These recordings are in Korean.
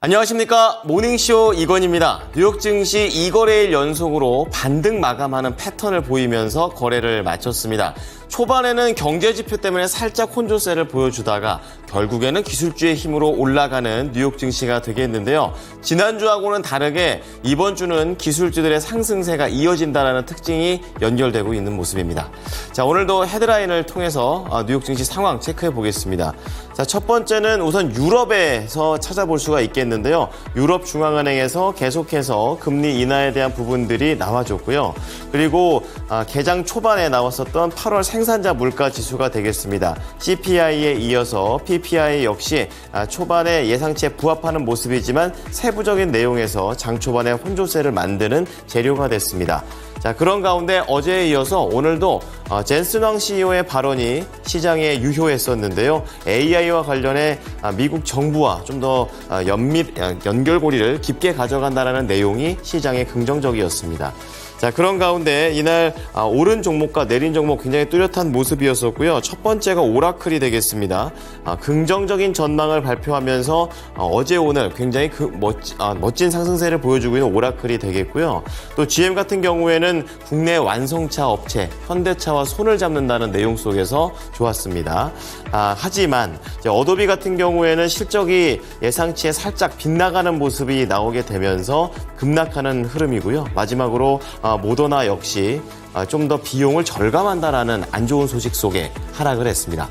안녕하십니까. 모닝쇼 이건입니다. 뉴욕 증시 2거래일 연속으로 반등 마감하는 패턴을 보이면서 거래를 마쳤습니다. 초반에는 경제지표 때문에 살짝 혼조세를 보여주다가 결국에는 기술주의 힘으로 올라가는 뉴욕 증시가 되겠는데요. 지난주하고는 다르게 이번 주는 기술주들의 상승세가 이어진다는 특징이 연결되고 있는 모습입니다. 자, 오늘도 헤드라인을 통해서 뉴욕 증시 상황 체크해 보겠습니다. 자, 첫 번째는 우선 유럽에서 찾아볼 수가 있겠는데요. 유럽 중앙은행에서 계속해서 금리 인하에 대한 부분들이 나와줬고요. 그리고 개장 초반에 나왔었던 8월 생산자 물가 지수가 되겠습니다. CPI에 이어서 PPI 역시 초반에 예상치에 부합하는 모습이지만 세부적인 내용에서 장 초반에 혼조세를 만드는 재료가 됐습니다. 자, 그런 가운데 어제에 이어서 오늘도 젠슨 황 CEO의 발언이 시장에 유효했었는데요. AI와 관련해 미국 정부와 좀 더 연결고리를 깊게 가져간다는 내용이 시장에 긍정적이었습니다. 자, 그런 가운데 이날 오른 종목과 내린 종목 굉장히 뚜렷한 모습이었었고요. 첫 번째가 오라클이 되겠습니다. 긍정적인 전망을 발표하면서 어제 오늘 굉장히 멋진 상승세를 보여주고 있는 오라클이 되겠고요. 또 GM 같은 경우에는 국내 완성차 업체 현대차와 손을 잡는다는 내용 속에서 좋았습니다. 하지만 어도비 같은 경우에는 실적이 예상치에 살짝 빗나가는 모습이 나오게 되면서 급락하는 흐름이고요. 마지막으로 모더나 역시 좀 더 비용을 절감한다라는 안 좋은 소식 속에 하락을 했습니다.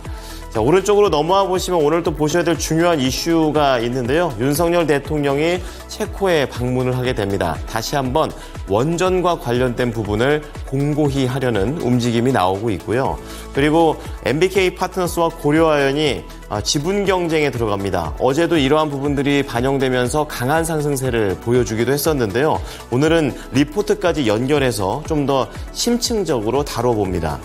자, 오른쪽으로 넘어와 보시면 오늘 또 보셔야 될 중요한 이슈가 있는데요. 윤석열 대통령이 체코에 방문을 하게 됩니다. 다시 한번 원전과 관련된 부분을 공고히 하려는 움직임이 나오고 있고요. 그리고 MBK 파트너스와 고려아연이 지분 경쟁에 들어갑니다. 어제도 이러한 부분들이 반영되면서 강한 상승세를 보여주기도 했었는데요. 오늘은 리포트까지 연결해서 좀 더 심층적으로 다뤄봅니다.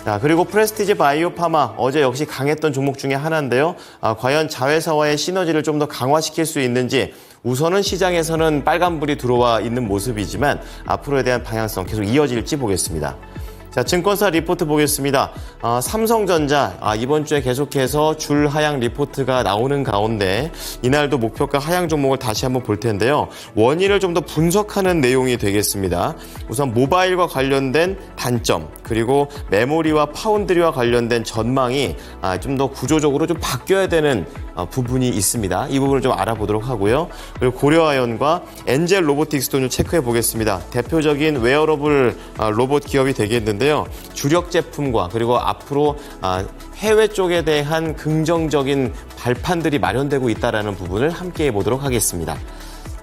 자, 그리고 프레스티지 바이오파마 어제 역시 강했던 종목 중에 하나인데요. 과연 자회사와의 시너지를 좀 더 강화시킬 수 있는지 우선은 시장에서는 빨간불이 들어와 있는 모습이지만 앞으로에 대한 방향성 계속 이어질지 보겠습니다. 자, 증권사 리포트 보겠습니다. 삼성전자 이번 주에 계속해서 줄 하향 리포트가 나오는 가운데 이날도 목표가 하향 종목을 다시 한번 볼 텐데요. 원인을 좀 더 분석하는 내용이 되겠습니다. 우선 모바일과 관련된 단점, 그리고 메모리와 파운드리와 관련된 전망이 좀 더 구조적으로 좀 바뀌어야 되는 부분이 있습니다. 이 부분을 좀 알아보도록 하고요. 그리고 고려아연과 엔젤 로보틱스도 좀 체크해 보겠습니다. 대표적인 웨어러블 로봇 기업이 되겠는데요. 주력 제품과 그리고 앞으로 해외 쪽에 대한 긍정적인 발판들이 마련되고 있다는 부분을 함께 해보도록 하겠습니다.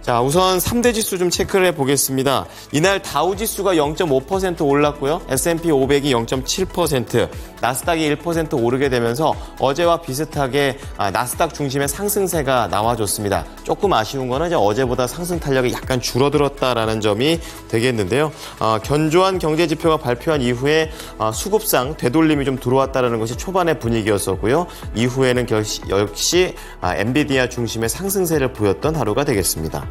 자, 우선 3대 지수 좀 체크를 해보겠습니다. 이날 다우지수가 0.5% 올랐고요. S&P 500이 0.7%, 나스닥이 1% 오르게 되면서 어제와 비슷하게 나스닥 중심의 상승세가 나와줬습니다. 조금 아쉬운 거는 이제 어제보다 상승 탄력이 약간 줄어들었다라는 점이 되겠는데요. 견조한 경제 지표가 발표한 이후에 수급상 되돌림이 좀 들어왔다는 것이 초반의 분위기였었고요. 이후에는 역시 엔비디아 중심의 상승세를 보였던 하루가 되겠습니다.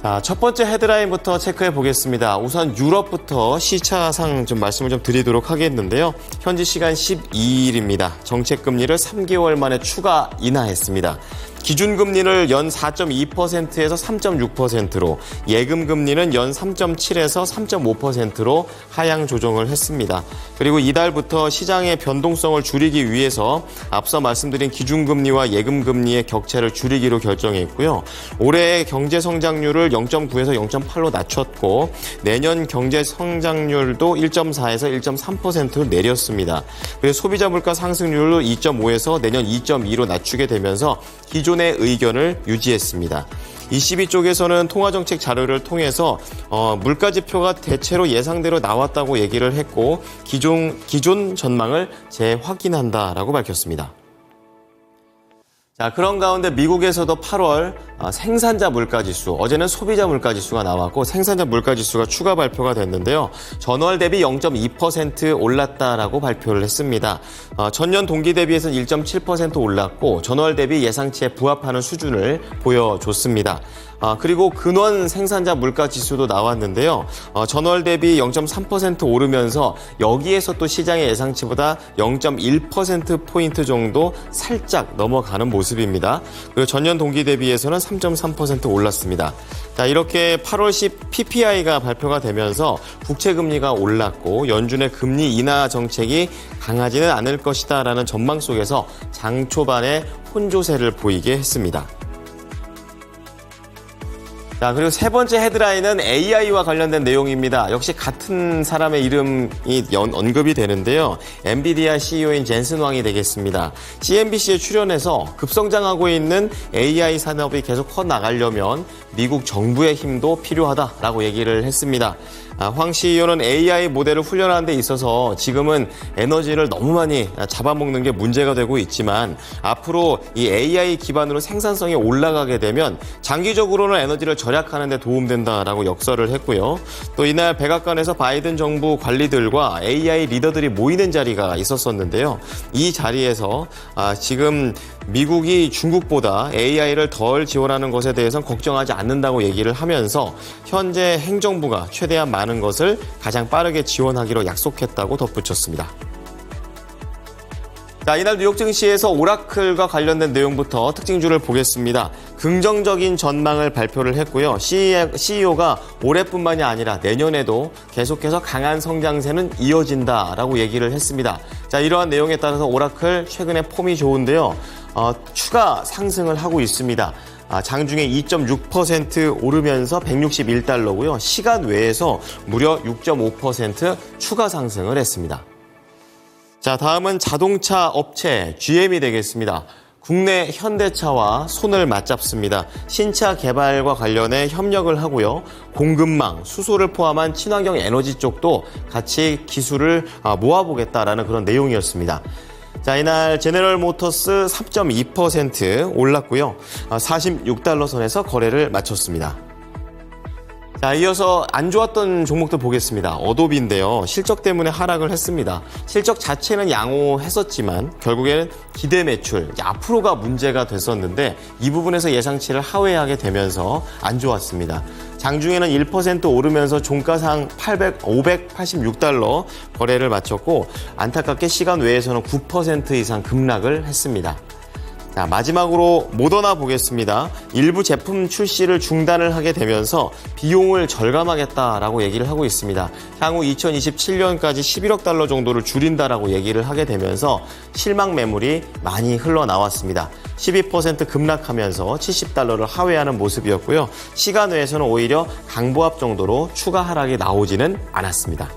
자, 첫 번째 헤드라인부터 체크해 보겠습니다. 우선 유럽부터 시차상 좀 말씀을 좀 드리도록 하겠는데요. 현지 시간 12일입니다. 정책금리를 3개월 만에 추가 인하했습니다. 기준금리를 연 4.2%에서 3.6%로, 예금금리는 연 3.7에서 3.5%로 하향 조정을 했습니다. 그리고 이달부터 시장의 변동성을 줄이기 위해서 앞서 말씀드린 기준금리와 예금금리의 격차를 줄이기로 결정했고요. 올해의 경제성장률을 0.9에서 0.8로 낮췄고 내년 경제성장률도 1.4에서 1.3%로 내렸습니다. 그리고 소비자 물가 상승률을 2.5에서 내년 2.2로 낮추게 되면서 기존의 의견을 유지했습니다. ECB 쪽에서는 통화정책 자료를 통해서 물가 지표가 대체로 예상대로 나왔다고 얘기를 했고 기존 전망을 재확인한다라고 밝혔습니다. 자, 그런 가운데 미국에서도 8월 생산자 물가지수, 어제는 소비자 물가지수가 나왔고 생산자 물가지수가 추가 발표가 됐는데요. 전월 대비 0.2% 올랐다라고 발표를 했습니다. 전년 동기 대비해서는 1.7% 올랐고 전월 대비 예상치에 부합하는 수준을 보여줬습니다. 그리고 근원 생산자 물가 지수도 나왔는데요. 전월 대비 0.3% 오르면서 여기에서 또 시장의 예상치보다 0.1%포인트 정도 살짝 넘어가는 모습입니다. 그리고 전년 동기 대비해서는 3.3% 올랐습니다. 자, 이렇게 8월 10 PPI가 발표가 되면서 국채금리가 올랐고 연준의 금리 인하 정책이 강하지는 않을 것이다라는 전망 속에서 장 초반에 혼조세를 보이게 했습니다. 자, 그리고 세 번째 헤드라인은 AI와 관련된 내용입니다. 역시 같은 사람의 이름이 언급이 되는데요. 엔비디아 CEO인 젠슨 왕이 되겠습니다. CNBC에 출연해서 급성장하고 있는 AI 산업이 계속 커나가려면 미국 정부의 힘도 필요하다라고 얘기를 했습니다. 황 CEO는 AI 모델을 훈련하는 데 있어서 지금은 에너지를 너무 많이 잡아먹는 게 문제가 되고 있지만 앞으로 이 AI 기반으로 생산성이 올라가게 되면 장기적으로는 에너지를 절약하는 데 도움된다라고 역설을 했고요. 또 이날 백악관에서 바이든 정부 관리들과 AI 리더들이 모이는 자리가 있었었는데요. 이 자리에서 지금 미국이 중국보다 AI를 덜 지원하는 것에 대해서는 걱정하지 않는다고 얘기를 하면서 현재 행정부가 최대한 많은 것을 가장 빠르게 지원하기로 약속했다고 덧붙였습니다. 자, 이날 뉴욕 증시에서 오라클과 관련된 내용부터 특징주를 보겠습니다. 긍정적인 전망을 발표를 했고요. CEO가 올해뿐만이 아니라 내년에도 계속해서 강한 성장세는 이어진다라고 얘기를 했습니다. 자, 이러한 내용에 따라서 오라클 최근에 폼이 좋은데요. 추가 상승을 하고 있습니다. 장중에 2.6% 오르면서 161달러고요. 시간 외에서 무려 6.5% 추가 상승을 했습니다. 자, 다음은 자동차 업체 GM이 되겠습니다. 국내 현대차와 손을 맞잡습니다. 신차 개발과 관련해 협력을 하고요. 공급망, 수소를 포함한 친환경 에너지 쪽도 같이 기술을 모아보겠다라는 그런 내용이었습니다. 자, 이날 제너럴 모터스 3.2% 올랐고요. 46달러 선에서 거래를 마쳤습니다. 자, 이어서 안 좋았던 종목도 보겠습니다. 어도비인데요. 실적 때문에 하락을 했습니다. 실적 자체는 양호했었지만 결국에는 기대 매출, 앞으로가 문제가 됐었는데 이 부분에서 예상치를 하회하게 되면서 안 좋았습니다. 장중에는 1% 오르면서 종가상 586달러 거래를 마쳤고 안타깝게 시간 외에서는 9% 이상 급락을 했습니다. 자, 마지막으로 모더나 보겠습니다. 일부 제품 출시를 중단을 하게 되면서 비용을 절감하겠다라고 얘기를 하고 있습니다. 향후 2027년까지 11억 달러 정도를 줄인다라고 얘기를 하게 되면서 실망 매물이 많이 흘러나왔습니다. 12% 급락하면서 70달러를 하회하는 모습이었고요. 시간 외에서는 오히려 강보합 정도로 추가 하락이 나오지는 않았습니다.